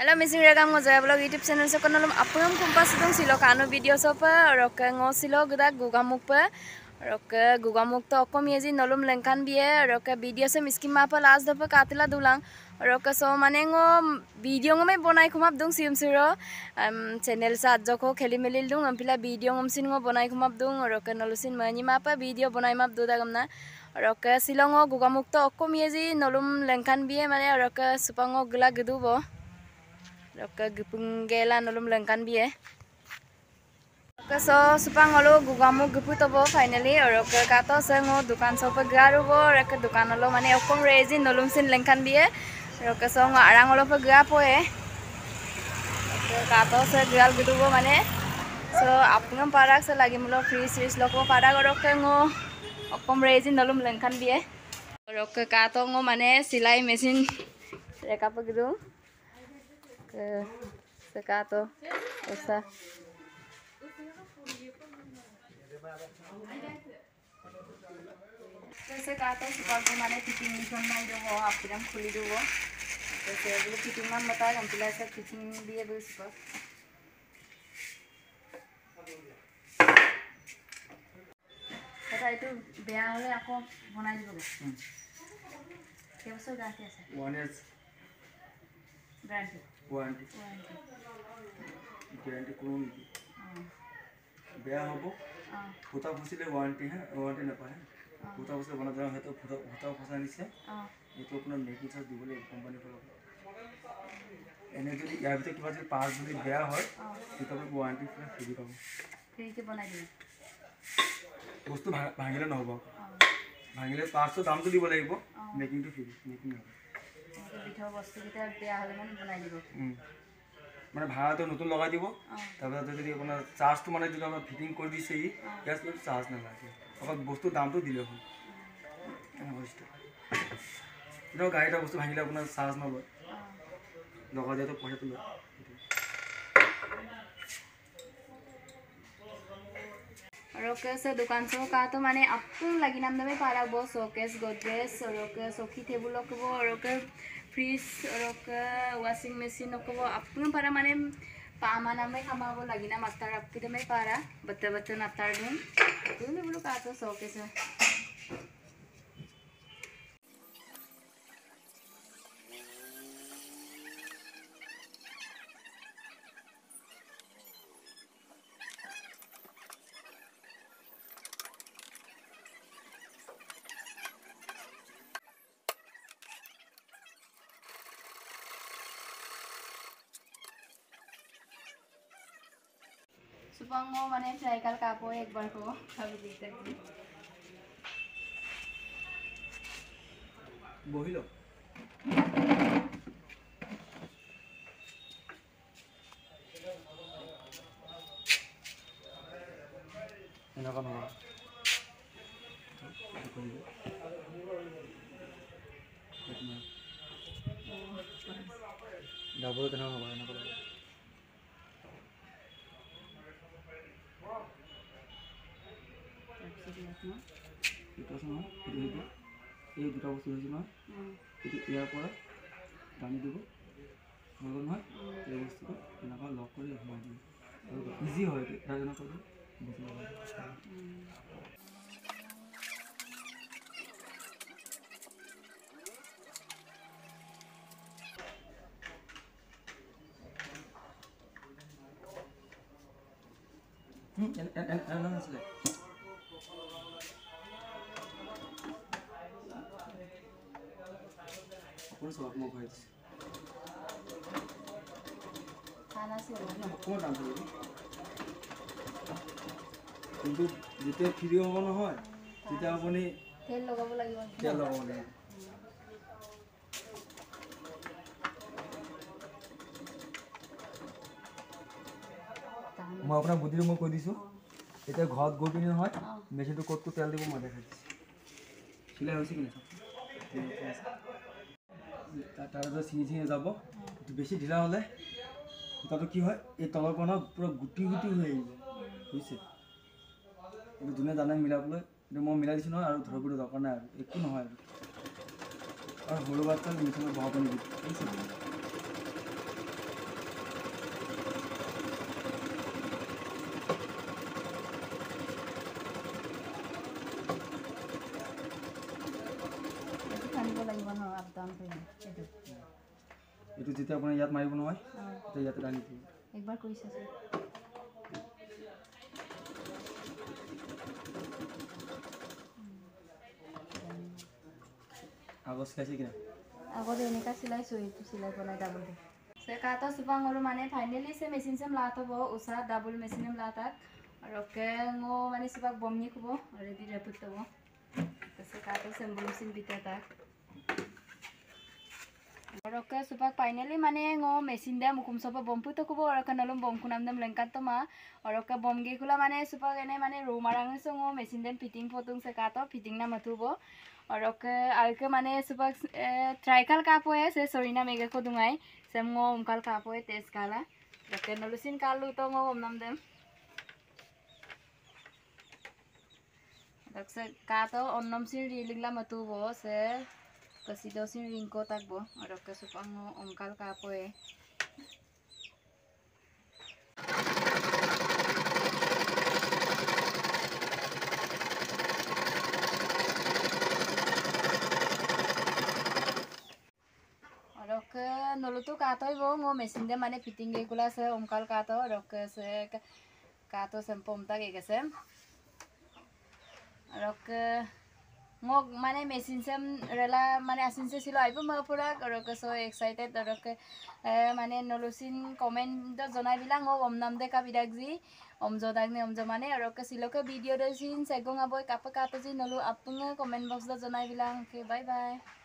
Hello, Missing Regam was a blog YouTube channel. So, can Apum Kumpasidum Silocano videos of Rockang Silo, Gugamupa, Rock Gugamukta, Okomizi, Nolum Lankan Bia, Rock videos of Miskimapa, last of a Catala Dulang, Rock so Manengo video me Bonaikum up Dung Sim Siro, Channel Sat Joko, Kelimelildung, and Pila video Singo Bonaikum up Dung, Rock and Nolusin Manimapa, video Bonaimap Dudagamna. Rock Silongo, Gugamukta, Okomizi, Nolum Lankan Bia, Mane, Rock Supango Glagudubo. Roka gupungela nolum lengkan bie. Roka so supang olo gugamu guputobo finally roka kato sengo dukan so pagaru bo roka dukan olo mane okom rezi nolum sin lengkan bie. Roka so ngarang olo pagapo roka kato se gal gudubo mane. So apungam parak se lagi mulo free series loko parak roka ngo okom rezi nolum lengkan bie. Roka kato ngo mane silai mesin reka pagdu. Secato, osa. Secato, supaya mana fitting mission mai dobo, apiram kuli dobo. Jadi fitting mana mata, kampilah se fitting dia berusaha. Kata itu biar oleh aku mana juga. Siapa sudah biasa? One is Brand. warranty কোনো বেয়া হ'ব ফুটা ফুচিলে warranty warranty নাপায় ফুটা ফুচিলে বনা যাওয়া হয়তো ফুটা ফসা নিছে এইটো আপোনাৰ মেকিং চাৰ্জ দিবলৈ কোম্পানীৰ পৰা এনে যদি ইয়াৰ ভিতৰত কিবা যদি পাৰ্ট যদি বেয়া হয় তেতিয়া আপুনি ওয়াৰেন্টি ফ্ৰী পাব ফ্ৰীকে বনাই দিব বস্তু ভাঙিলে নহ'ব ভাঙিলে পাৰ্টছৰ দামটো দিব লাগিব মেকিংটো ফ্ৰী মেকিং হ'ব বিঠা বস্তু কিটা বেয়া হলে মানে বনাই দিব মানে ভাড়াটো নতুন লগাই দিব তাৰপিছত যদি আপোনাৰ চাৰ্জটো মানে যদি আমাৰ ফিটিং কৰি দিছে ইয়াত কোনো চাৰ্জ নালাগে অকল বস্তুৰ দামটো দিলে হ'ল বস্তু কিন্তু গাড়ীটা বস্তু ভাঙিলে আপোনাৰ চাৰ্জ নলয় লগাই দিয়াটো পইচাটো লয় रोके से दुकान से का तो माने अपन लगी नाम में पारा बो शोकेस गोदरेज रोके सोखी टेबल को रोके फ्रिज रोके वॉशिंग मशीन को अपन पारा माने पामाना में कमाबो लगी ना मास्टर आपके में पारा बच्चे बच्चे नातार दूं तो ले बोलो का तो शोकेस सुपंगो माने साइकिल कापो एक बार को सब दिखते हैं বহিলো এনেকা নহয় ডাবল তেনেকা নহয় এনেকা এই দুটা বস্তু হয়েছে না এটি ইয়ার পরে টানি দেব হল নহয় এই বস্তুটা এনেকা লক করে ঘুমাই দিব ইজি হয় তার জন্য করবে বুঝতে পারবে আসলে कौन सा आपको भाई खाना से कौन दाम है কিন্তু যেতিয়া ফ্রি হ'ব নহয় তেতিয়া আপুনি তেল লগাব লাগিব তেল লগাব লাগিব মই আপোনাৰ বুদ্ধিটো মই কৈ দিছোঁ এতিয়া ঘৰত গৈ পিনি নহয় মেচিনটো ক'ত তেল দিব মই দেখাই দিছোঁ চিলাই হৈছে কি নাই তার ছিঙি যাব বেশি ঢিলা হলে তাতে কি হয় এই তলৰ কোণা পুরো গুটি গুটি হয়ে আহিব বুঝছে এটা যোনে জানে মিলাবলৈ এটা মই মিলাই দিছোঁ নহয় আৰু ধৰিবলৈ দৰকাৰ নাই আৰু একো নহয় আৰু সৰু বাচ্চাক মেচিনত বহাব নিদিওঁ বুজিছে এইটো যেতিয়া আপুনি ইয়াত মাৰিব নহয় তেতিয়া ইয়াতে দাঙি দিব একবাৰ কৰিছে স্যাৰ আগত শিকাইছে কিনা আগতে এনেকা চিলাইছো এইটো চিলাই পেলাই ডাবল দি से काता सुबह ngoro माने फाइनली से मशीन से लातो बो उसा डबल मशीन में लाता और के ngो माने सुबह बमनी को रेडी रेपुत बो से काता से मशीन बिताता और के सुबह फाइनली माने ngो मशीन दे मुकुम सब बमपु तो को और कनलम बम कुनाम दम लंका तो मा और के बम गे खुला माने सुबह एने माने रो मारांग से ngो मशीन दे फिटिंग फोटुंग से काता फिटिंग ना मथुबो और के माने सुबह ट्राइकल कापो है से सोरिना मेगे को दुंगाई से ngो umkal kapo e tes kala ke nolusin kalu to ngो omnam dem dakse ka to onnam sin rilingla matu bo se kasido sin ringko takbo और के सुपा ngो umkal kapo e नलुतु कातो वो ngो machine de mane fitting ge kula se umkal kato rok se kato sempom ta ge se rok ngो mane machine sem rela mane asin se silo aibo ma pura rok so excited rok mane nolusin comment do jonai bila ngो omnam de ka bidagji omjo dagni omjo mane rok silo ke video de sin segong aboy kapa kato ji nolu apunga comment box do jonai bila ke bye bye